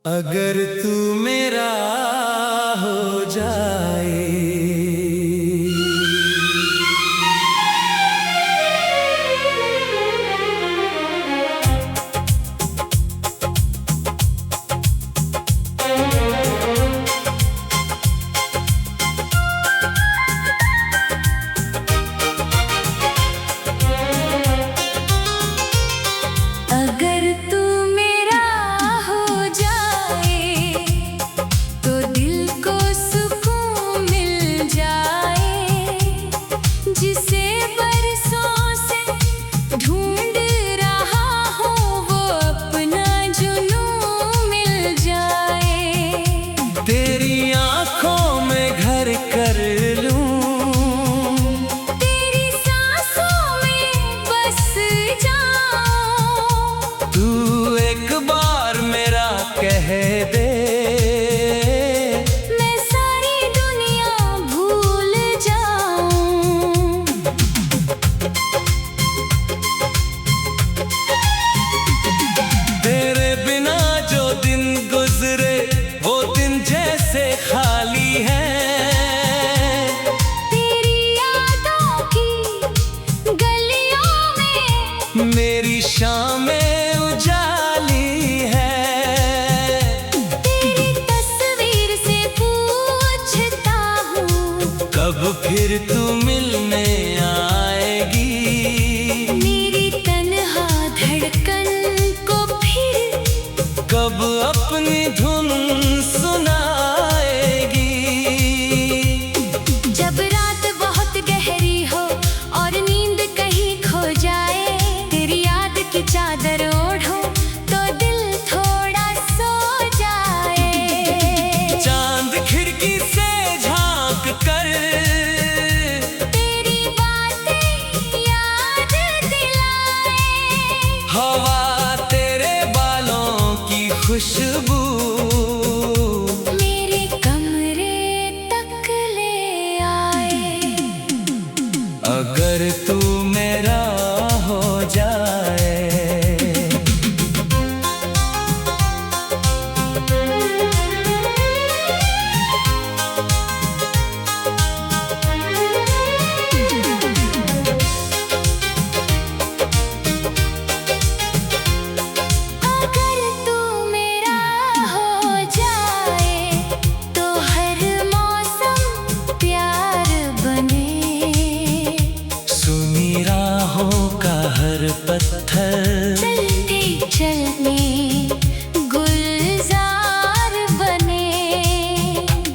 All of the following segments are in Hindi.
अगर तू मेरा हो जाए, अगर तू मेरा हो जाए तो दिल को सुकून मिल जाए। जिसे बरसों से ढूंढ रहा हूँ वो अपना जुनून मिल जाए। तेरी आंखों में घर कर लूं, तेरी सांसों में बस जाऊं। तू एक बार मेरा कह दे, मैं सारी दुनिया भूल जाऊं। तेरे बिना जो दिन गुजरे वो दिन जैसे खाली है। तेरी यादों की गलियों में मेरी शामें उजाली है। तेरी तस्वीर से पूछता हूँ कब फिर तू मिलने आएगी, मेरी तन्हा धड़कन को फिर। कब अपनी धुन सुनाएगी। जब रात बहुत गहरी हो और नींद कहीं खो जाए, तेरी याद की चादर ओढ़ो तो दिल थोड़ा सो जाए। चांद खिड़की से झांक कर तेरी बातें याद दिलाए। हवा तेरे बालों की खुशबू मेरे कमरे तक ले आए। अगर तू मेरा हो जाए। अगर तू मेरा हो जाए तो हर मौसम प्यार बने। सुनी राहों का हर पत्थर चलते चलते गुलजार बने।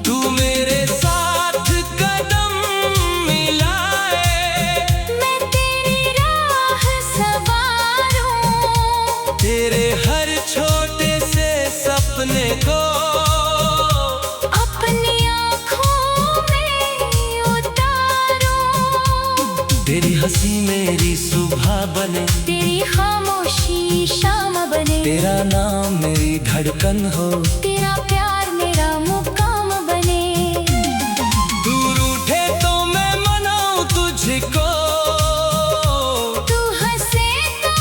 तू मेरे साथ कदम मिलाए। मैं तेरी राह संवारूं। तेरे हर छोटे से सपने को अपनी आँखों में उतारूं। तेरी हंसी मेरी सुबह बने, तेरी खामोशी शाम बने। तेरा नाम मेरी धड़कन हो। तेरा प्यार मेरा मुकाम बने। दूर उठे तो मैं मनाऊं तुझको, तू हंसे तो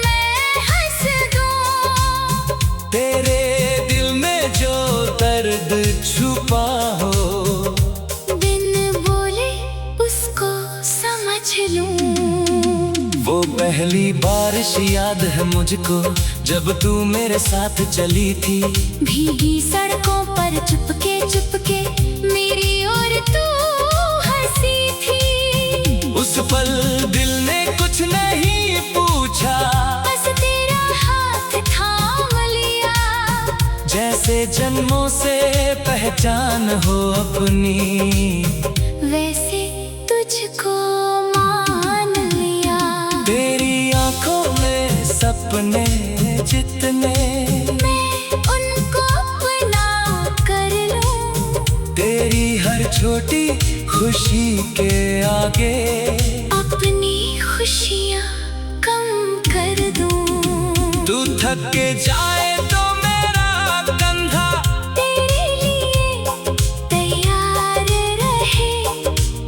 मैं हंस दूं। तेरे दिल में जो दर्द छुपा हो बिन बोले उसको समझ लूं। वो पहली बारिश याद है मुझको जब तू मेरे साथ चली थी। भीगी सड़कों पर चुपके चुपके मेरी ओर तू हंसी थी। उस पल दिल ने कुछ नहीं पूछा, बस तेरा हाथ थाम लिया। जैसे जन्मों से पहचान हो अपनी, वैसे तुझको मान लिया। तेरी आंखों में सपने जितने मैं उनको अपना कर लूं। तेरी हर छोटी खुशी के आगे अपनी खुशियाँ कम कर दूं। तू थक के जाए तो मेरा कंधा तेरे लिए तैयार रहे।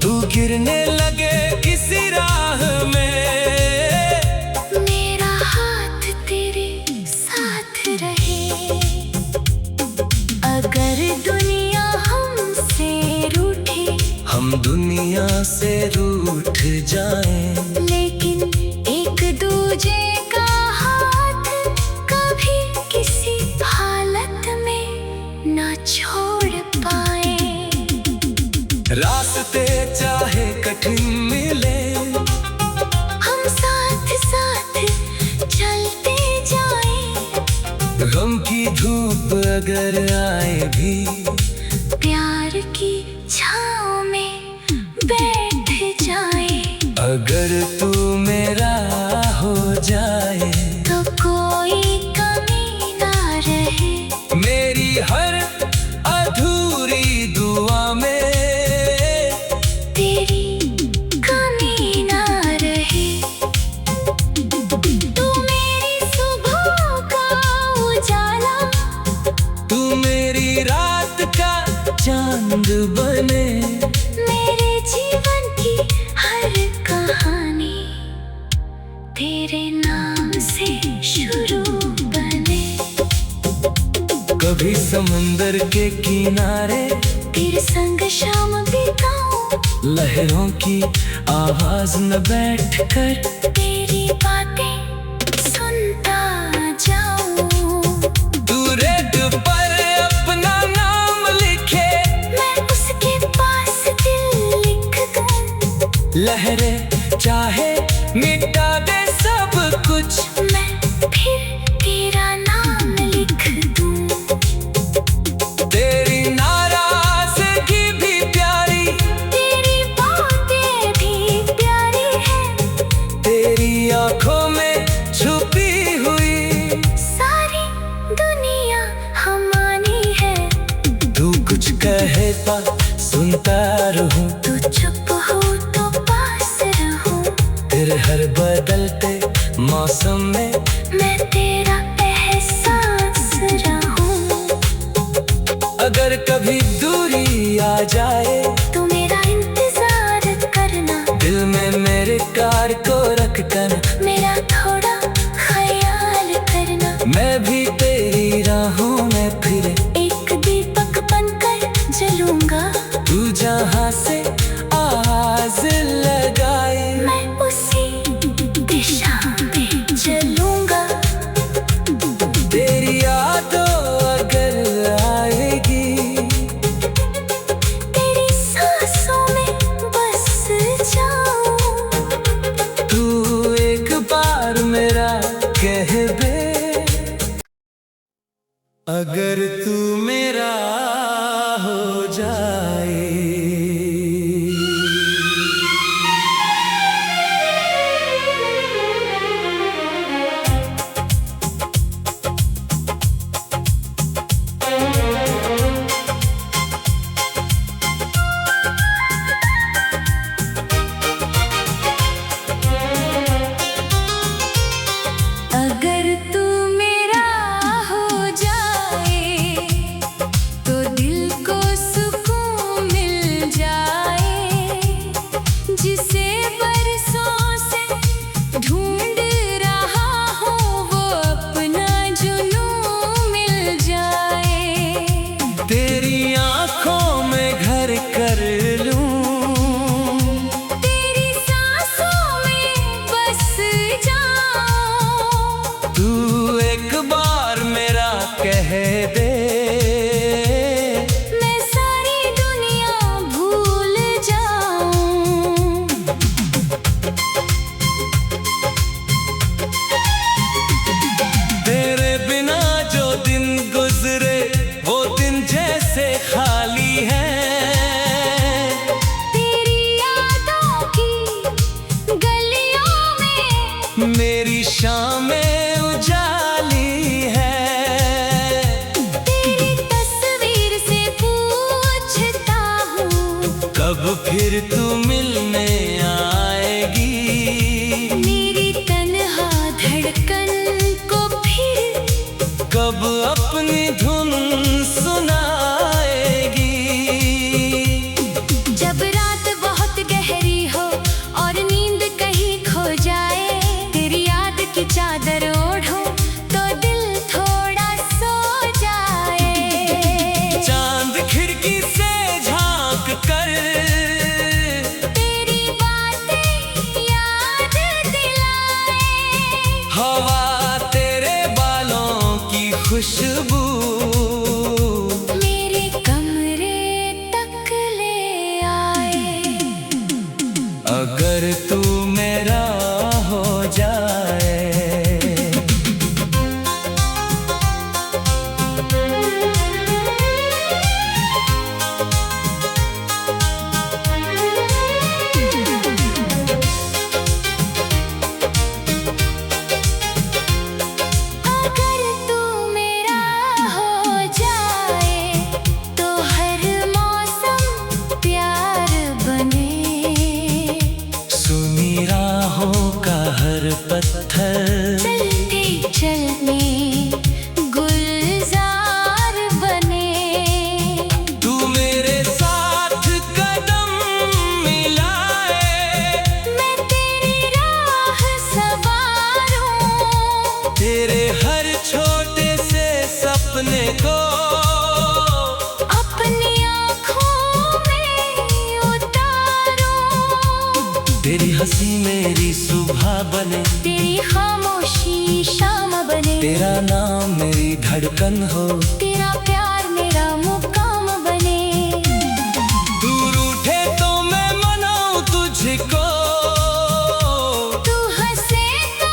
तू गिरने लगे किसी राह में, मेरा हाथ तेरे साथ रहे। हम दुनिया से रूठ जाएं, लेकिन एक दूजे का हाथ कभी किसी हालत में ना छोड़ पाए। रास्ते चाहे कठिन मिले, हम साथ साथ चलते जाएं। गम की धूप अगर आए भी, प्यार की छाँव में बैठ जाए। अगर तू मेरा हो जाए, तो कोई कमी ना रहे मेरी हर अधूरी दुआ में, तेरी कमी ना रहे। तू मेरी सुबह का उजाला, तू मेरी रात का चांद बने, मेरे जीवन की हर कहानी तेरे नाम से शुरू बने। कभी समंदर के किनारे तेरे संग शाम बिताऊं, लहरों की आवाज में बैठकर तेरी बातें सुनता जाऊं। तू रेत पर अपना नाम लिखे, मैं उसके पास दिल लिख दूं। लहरें चाहे मिटा दे सब कुछ, मैं फिर तेरा नाम लिख दूं। तेरी नाराजगी भी प्यारी, तेरी बातें भी प्यारी हैं। तेरी आंखों में छुपी हुई सारी दुनिया हमारी है। तू कुछ कहता सुनता रहूं, तू चुप हो तो पास रहूं। तेरे हर बदलते मौसम में मैं तेरा एहसास रहूं। अगर कभी दूरी आ जाए, तू मेरा इंतजार करना। दिल में मेरे कार को रख कर मेरा थोड़ा ख्याल करना। मैं भी तेरी राहों में फिर एक दीपक बनकर जलूंगा। तू जहां से आवाज लगाए, मैं उसी दिशा में चलूंगा। तेरी यादों अगर आएगी, तेरी सांसों में बस जाऊं। तू एक बार मेरा कह दे, अगर तू मेरा हो जाए। अगर तू मेरा हो जाए, तो दिल को सुकून मिल जाए। जिसे बरसों से ढूंढ रहा हूँ, वो अपना जुनून मिल जाए। तेरी आंखों में घर कर लूं, तेरी सांसों में बस जाऊं। तू एक बार मेरा कह दे, मैं सारी दुनिया भूल जाऊं। तेरे बिना जो दिन गुजरे, वो दिन जैसे खाली है। तेरी यादों की गलियों में मेरी शामें उजाली है। तेरी तस्वीर से पूछता हूँ, कब फिर तू मिलने आएगी, मेरी तन्हा धड़कन को फिर कब अपनी धुन सुनाएगी। जब रात बहुत गहरी हो और नींद कहीं खो जाए, तेरी याद की चादर ओढ़ो तो दिल थोड़ा सो जाए। चांद खिड़की से झांक कर खुशबू मेरे कमरे तक ले आए। अगर तू मेरा हो जाए। अगर तू मेरा हो जाए तो हर मौसम प्यार बने। सुनी राहों का हर पत्थर चलते चलने गुलजार बने। तू मेरे साथ कदम मिलाए। मैं तेरी राह संवारूं। तेरे हर छोटे से सपने को अपनी आँखों में उतारूं। तेरी हंसी मेरी सुबह बने। तेरी खामोशी शाम बने। तेरा नाम मेरी धड़कन हो। तेरा प्यार मेरा मुकाम बने। दूर उठे तो मैं मनाऊं तुझको। तू हंसे तो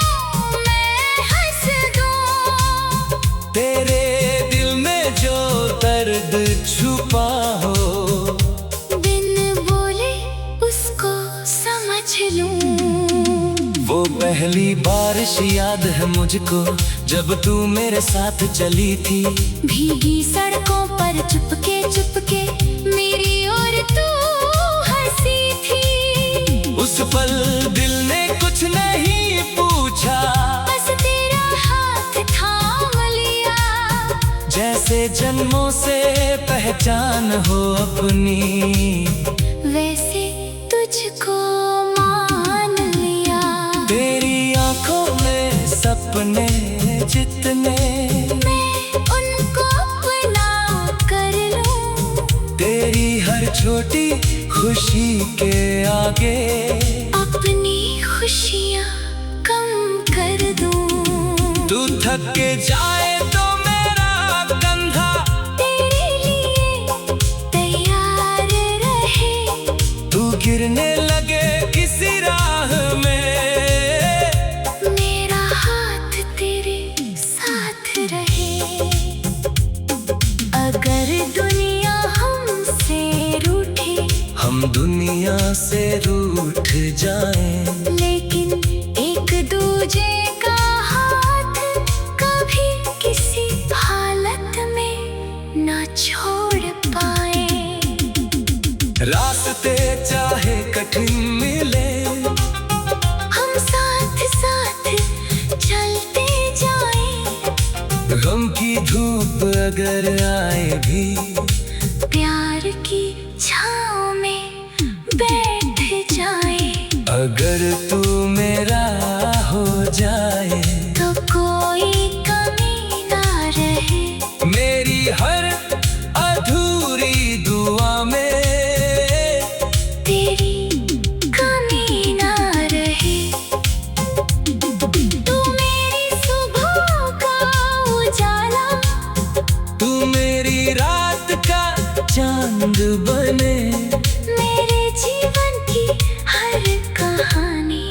मैं हंस दूं। तेरे दिल में जो दर्द छुपा हो बिन बोले उसको समझ लूं। वो पहली बारिश याद है मुझको जब तू मेरे साथ चली थी। भीगी सड़कों पर चुपके चुपके मेरी ओर तू हंसी थी। उस पल दिल ने कुछ नहीं पूछा। बस तेरा हाथ थाम लिया। जैसे जन्मों से पहचान हो अपनी। वैसे तुझको मान लिया। तेरी आंखों में सपने जितने मैं उनको अपना कर लूं। तेरी हर छोटी खुशी के आगे अपनी खुशियाँ कम कर दूं। तू थक के जाए तो मेरा कंधा तेरे लिए तैयार रहे। तू गिरने लगे किसी राह में। मेरा हाथ तेरे साथ रहे। अगर दुनिया हमसे रूठे हम दुनिया से रूठ जाएं। लेकिन एक दूजे का हाथ कभी किसी हालत में ना छोड़ पाए। रास्ते चाहे कठिन मिले हम साथ साथ चलते जाएं। गम की धूप अगर आए भी प्यार की छाँव में बैठ जाए। अगर तू मेरा हो जाए तो कोई कमी ना रहे। मेरी हर अधूरी दुआ में तेरी कमी ना रहे। तू मेरी सुबह का उजाला। तू मेरी रात का चांद बने। मेरे जीवन की हर कहानी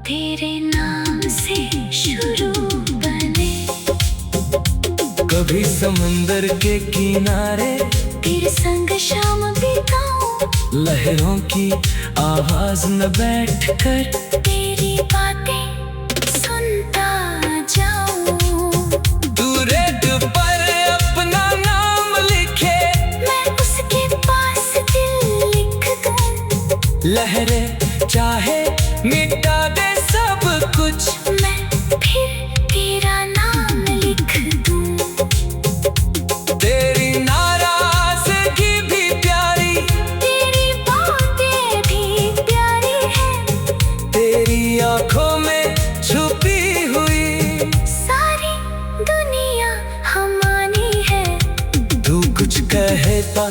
तेरे नाम से शुरू बने। कभी समंदर के किनारे तेरे संग शाम बिताऊं। लहरों की आवाज में बैठकर तेरी बातें सुनता जाऊं। तू रेत पर अपना नाम लिखे। मैं उसके पास दिल लिख दूं। लहरें चाहे मिटा दे सब कुछ। मैं फिर तेरा नाम लिख दूं। तेरी नाराजगी भी प्यारी। तेरी बातें भी प्यारी हैं। तेरी आंखों में छुपी हुई सारी दुनिया हमारी है। तू कुछ कहता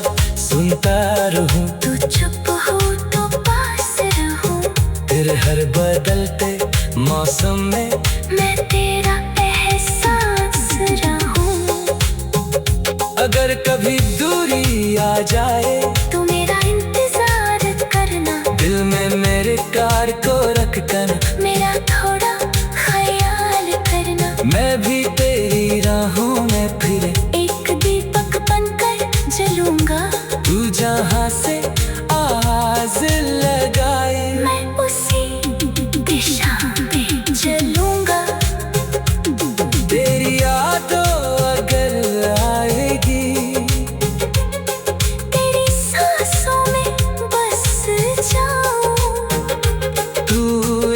सुनता रहूं। तू चुप हो तो पास रहूं। तेरे हर बदलते मौसम में मैं तेरा एहसास अगर कभी दूरी आ जाए तो मेरा इंतजार करना, दिल में मेरे कार को रख कर मेरा थोड़ा ख्याल करना। मैं भी तेरी राहों में फिर एक दीपक बनकर जलूंगा, तू जहाँ से आवाज लगाए मैं उसी दिशा में चलूंगा। तेरी यादों अगर आएगी, तेरी सांसों में बस जाऊं, तू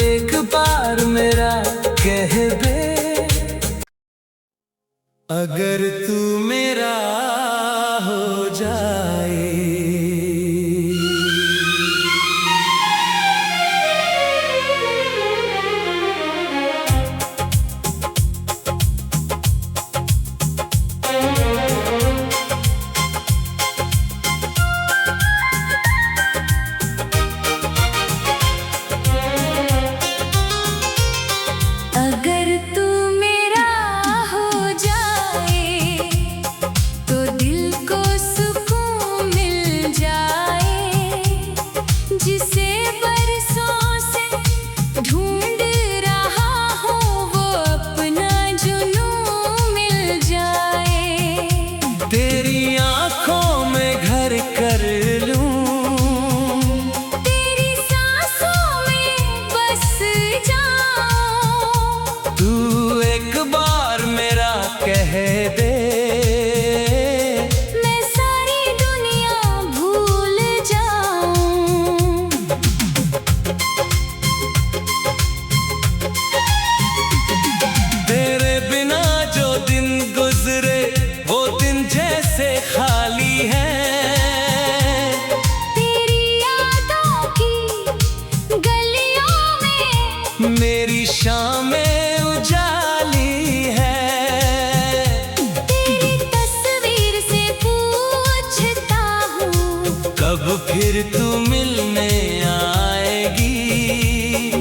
एक बार मेरा कह दे, अगर तू मेरा हो जाए। अगर तू मेरा हो जाए तो दिल को सुकून मिल जाए, जिसे बरसों से ढूंढ रहा हूँ वो अपना जुनून मिल जाए। तेरी आंखों में घर कर लूं, तेरी सांसों में बस जाऊं, तू एक बार मेरा कह दे, मैं सारी दुनिया भूल जाऊं। तेरे बिना जो दिन गुजरे वो दिन जैसे खाली है, तेरी यादों की गलियों में मेरी शामें उजाली है। तेरी तस्वीर से पूछता हूँ, कब फिर तू मिलने आएगी,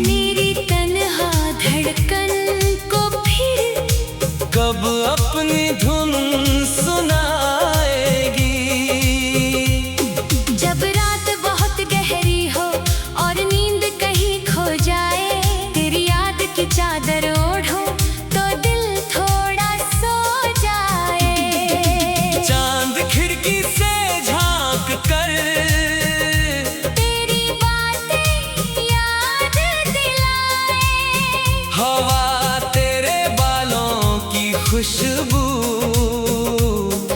मेरी तन्हा धड़कन को फिर कब अपनी धुन सुनाएगी। जब रात बहुत गहरी हो और नींद कहीं खो जाए, तेरी याद की चादर ओढ़ो तो दिल थोड़ा सो जाए। चांद खिड़की से झांक कर तेरी बातें याद दिलाए, हवा तेरे बालों की खुशबू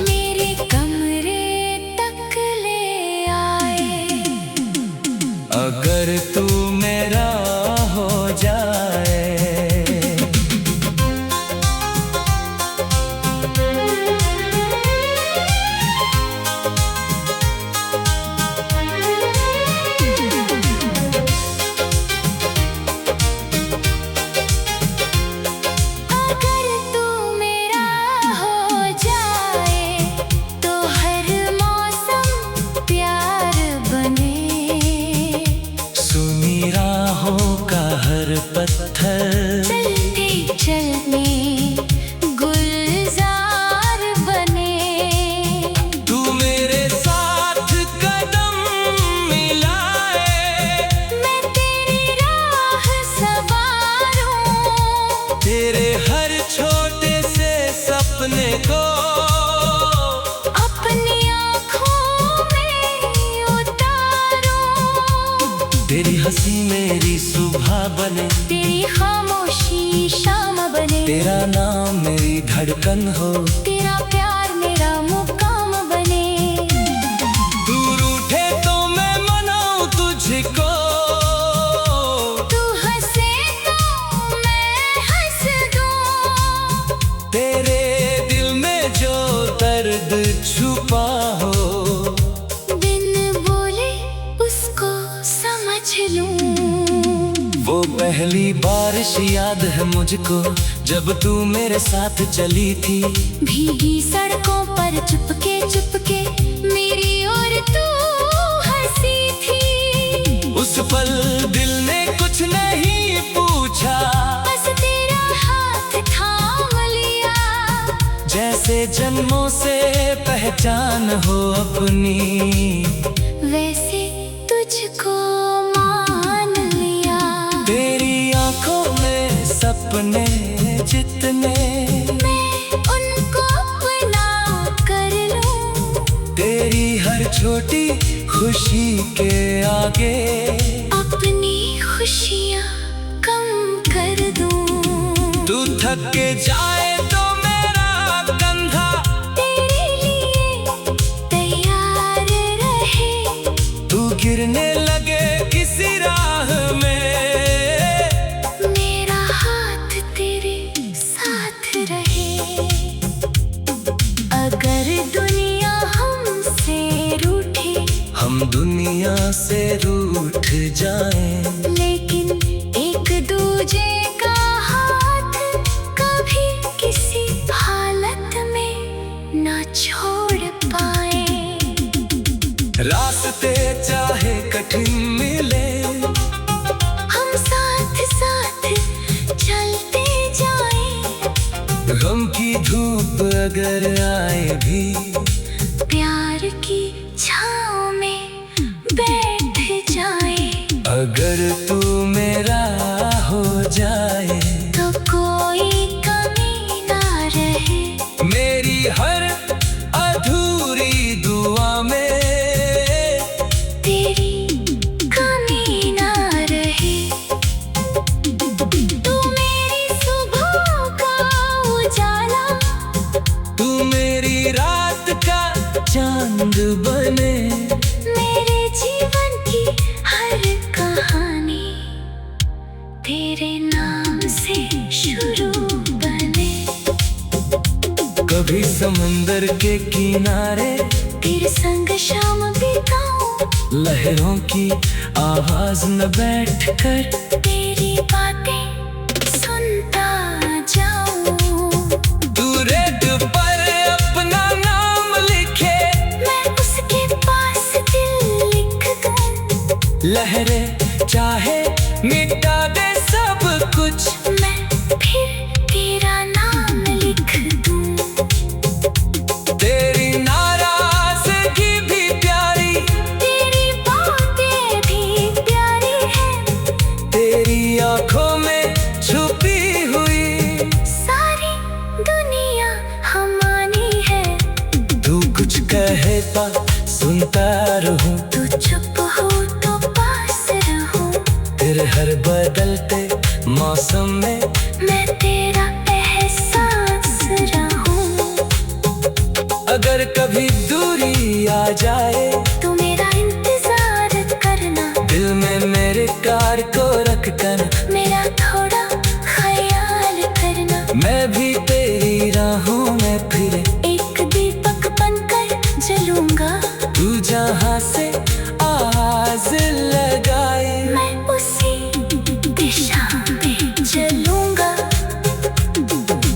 मेरे कमरे तक ले आए। अगर तू मेरा हो जाए। अगर तू मेरा हो जाए तो हर मौसम प्यार बने, सुनी राहों का हर पत्थर चलते चलने गुलजार बने। तू मेरे साथ कदम मिलाए, मैं तेरी राह संवारूं, तेरे हर छोटे से सपने को अपनी आँखों में उतारूं। तेरी हंसी मेरी सुबह बने, तेरी खामोशी शाम बने, तेरा नाम मेरी धड़कन हो, तेरा प्यार मेरा मुकाम बने। दूर उठे तो मैं मनाऊं तुझको, तू हंसे तो मैं हंस दूं, तेरे दिल में जो दर्द छुपा हो, बिन बोले उसको समझ लूं। वो पहली बारिश याद है मुझको जब तू मेरे साथ चली थी। भीगी सड़कों पर चुपके चुपके मेरी और तू हंसी थी। उस पल दिल ने कुछ नहीं पूछा, बस तेरा हाथ थाम लिया। जैसे जन्मों से पहचान हो अपनी, वैसे तुझको मान लिया। तेरी आंखों में सपने जितने, मैं उनको अपना कर लूं। तेरी हर छोटी खुशी के आगे अपनी खुशियाँ कम कर दूं। तू थक के जाए तो मेरा कंधा तेरे लिए तैयार रहे। तू गिरने लगे किसी राह में, मेरा हाथ तेरे साथ रहे। अगर दुनिया हमसे रूठे, हम दुनिया से रूठ जाएं, लेकिन एक दूजे का हाथ कभी किसी हालत में ना छोड़ पाए। रास्ते चाहे कठिन मिले, हम साथ साथ चलते जाएं। गम की धूप अगर आए भी, प्यार की छाँव में बैठ जाए। अगर तू मेरा हो जाए, तो कोई कमी ना रहे। मेरी हर अधूरी दुआ में तेरी कमी ना रहे। तू मेरी सुबह का उजाला, तू मेरी रात का चांद बने। मेरे जीवन की हर कहानी तेरे नाम से शुरू बने। कभी समंदर के किनारे तेरे संग शाम बिताऊं। लहरों की आवाज में बैठकर तेरी बातें सुनता जाऊं। तू रेत पर अपना नाम लिखे, मैं उसके पास दिल लिख दूं। लहरें चाहे मिटा दे सब कुछ, मैं फिर तेरा नाम लिख दूं। तेरी नाराजगी भी प्यारी, तेरी बातें भी प्यारी हैं। तेरी आंखों में छुपी हुई सारी दुनिया हमारी है। तू कुछ कहता सुनता रहूं, तू चुप हो तो पास रहूं। तेरे हर बदलते मौसम में मैं तेरा एहसास रहूं। अगर कभी दूरी आ जाए, तू मेरा इंतजार करना। दिल में मेरे कार को रख कर मेरा थोड़ा ख्याल करना। मैं भी तेरी राहों में फिर एक दीपक बनकर जलूंगा। तू जहां से आवाज लगाए, मैं उसी दिशा में चलूंगा।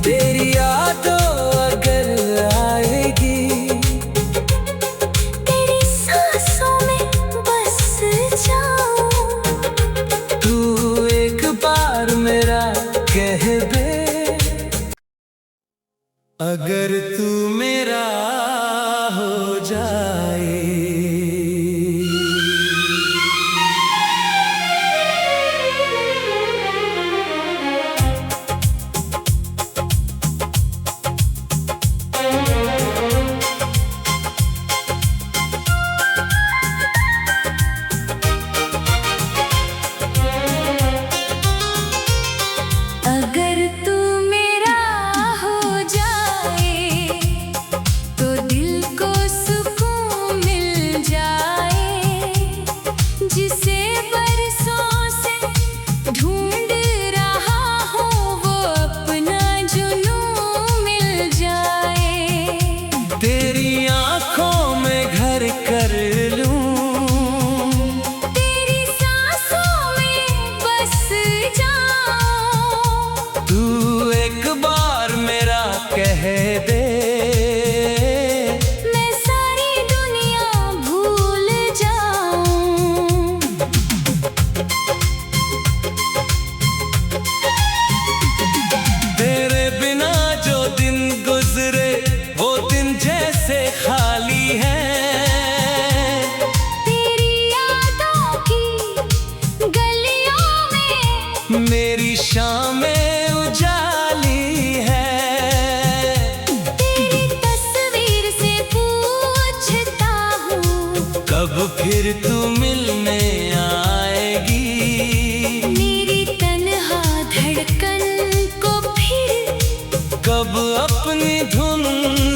तेरी यादों अगर आएगी, तेरी सांसों में बस जाऊं। तू एक बार मेरा कह दे, अगर तू मेरा हो जाए। अगर तू मेरा हो जाए, तो फिर तू मिलने आएगी? मेरी तन्हा धड़कन को फिर कब अपनी धुन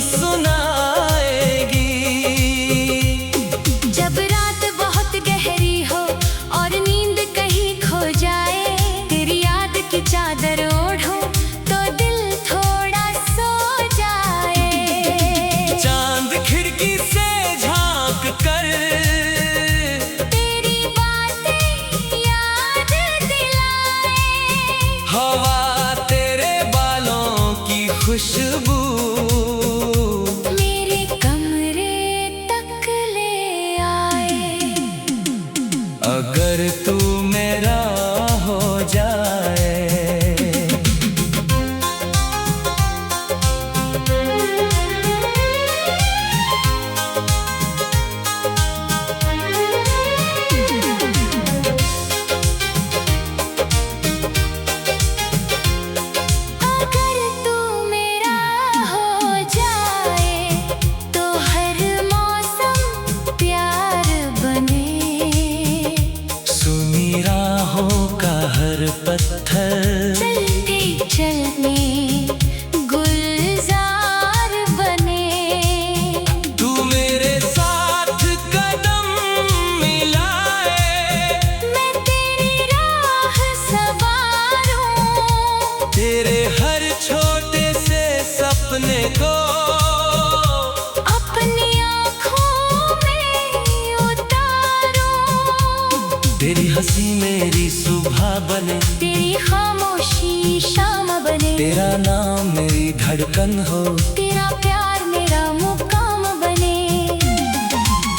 सुनाएगी? जब रात बहुत गहरी हो और नींद कहीं खो जाए, तेरी याद की चादर ओढ़ो तो दिल थोड़ा सो जाए। चांद खिड़की से झांक कर तेरी बातें याद दिलाए, हवा तेरे बालों की खुशबू मेरे कमरे तक ले आए। अगर तू मेरा हो जाए। अगर तू मेरा हो जाए तो हर मौसम प्यार बने, सुनी राहों का हर पत्थर चलते चलने गुलजार बने। तू मेरे साथ कदम मिलाए, मैं तेरी राह संवारूं, तेरे हर छोटे से सपने को अपनी आँखों में उतारूं। तेरी हंसी मेरी सुबह बने, तेरी खामोशी शाम बने, तेरा नाम मेरी धड़कन हो, तेरा प्यार मेरा मुकाम बने।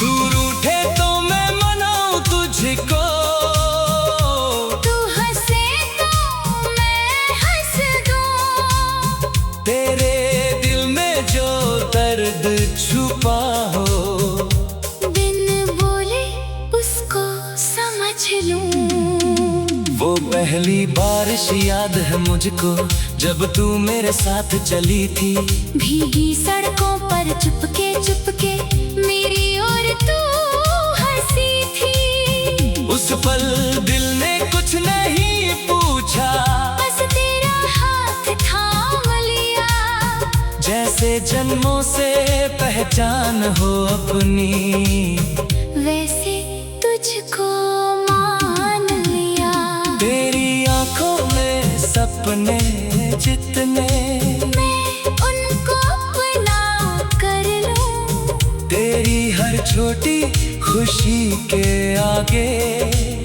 तू रूठे तो मैं मनाऊं तुझको, तू हंसे तो मैं हंस दूं, तेरे दिल में जो दर्द छुपा हो, बिन बोले उसको समझ लूं। वो पहली बारिश याद है मुझको, जब तू मेरे साथ चली थी। भीगी सड़कों पर चुपके चुपके मेरी ओर तू हंसी थी। उस पल दिल ने कुछ नहीं पूछा, बस तेरा हाथ थाम लिया, जैसे जन्मों से पहचान हो अपनी, वैसे तुझको मान लिया। तेरी आंखों में सपने जितने, मैं उनको अपना कर लूं, तेरी हर छोटी खुशी के आगे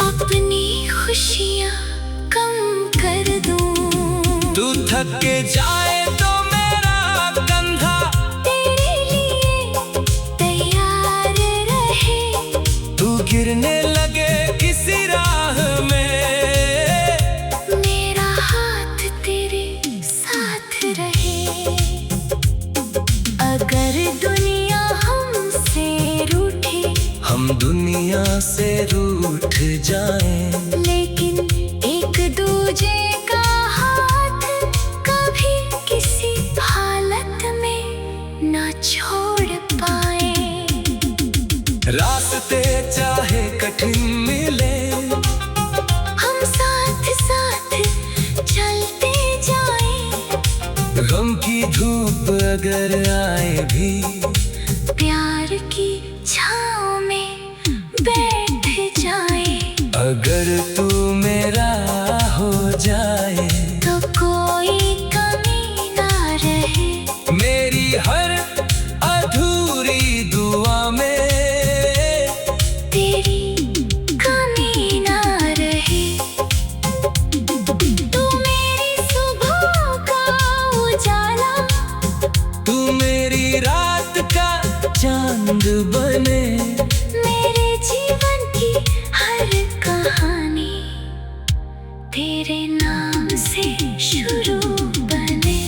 अपनी खुशियाँ कम कर दूं। तू थक के जाए तो मेरा कंधा तेरे लिए तैयार रहे, तू गिरने लगे किसी राह में, मेरा हाथ तेरे साथ रहे। अगर दुनिया हमसे रूठे, हम दुनिया से रूठ जाएं, लेकिन एक दूजे का हाथ कभी किसी हालत में ना छोड़ पाए। रास्ते चाहे कठिन मिले, हम साथ साथ चलते जाएं, गम की धूप अगर आए भी, प्यार की छाँव में बैठ जाएं। अगर तू मेरा हो जाए, तो कोई कमी ना रहे, मेरी हर अधूरी दुआ में तेरी कमी ना रहे। तू मेरी सुबह का उजाला, तू मेरी रात का चांद बने, मेरे जीवन की हर कहानी तेरे नाम से शुरू बने।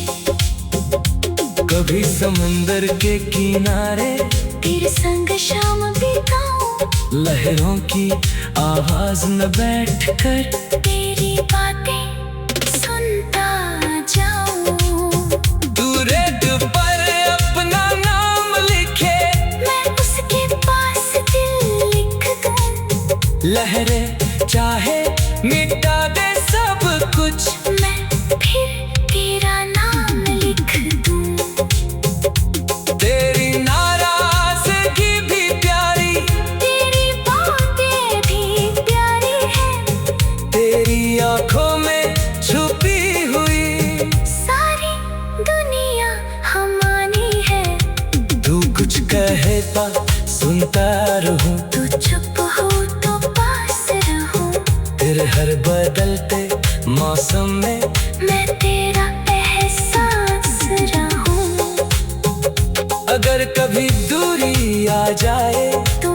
कभी समंदर के किनारे तेरे संग शाम बिताऊं, लहरों की आवाज में बैठकर तेरी बातें सुनता जाऊं। तू रेत पर अपना नाम लिखे, मैं उसके पास दिल लिख लहरें चाहे मिटा दे सब कुछ, मैं फिर तेरा नाम लिख दूं। तेरी नाराजगी भी प्यारी, तेरी बातें भी प्यारी है, तेरी आंखों में छुपी हुई सारी दुनिया हमारी है। तू कुछ कहता सुनता रहूं, तू चुप हो तो पास रहूं, तेरे हर बदलते मौसम में मैं तेरा एहसास रहूं। अगर कभी दूरी आ जाए तो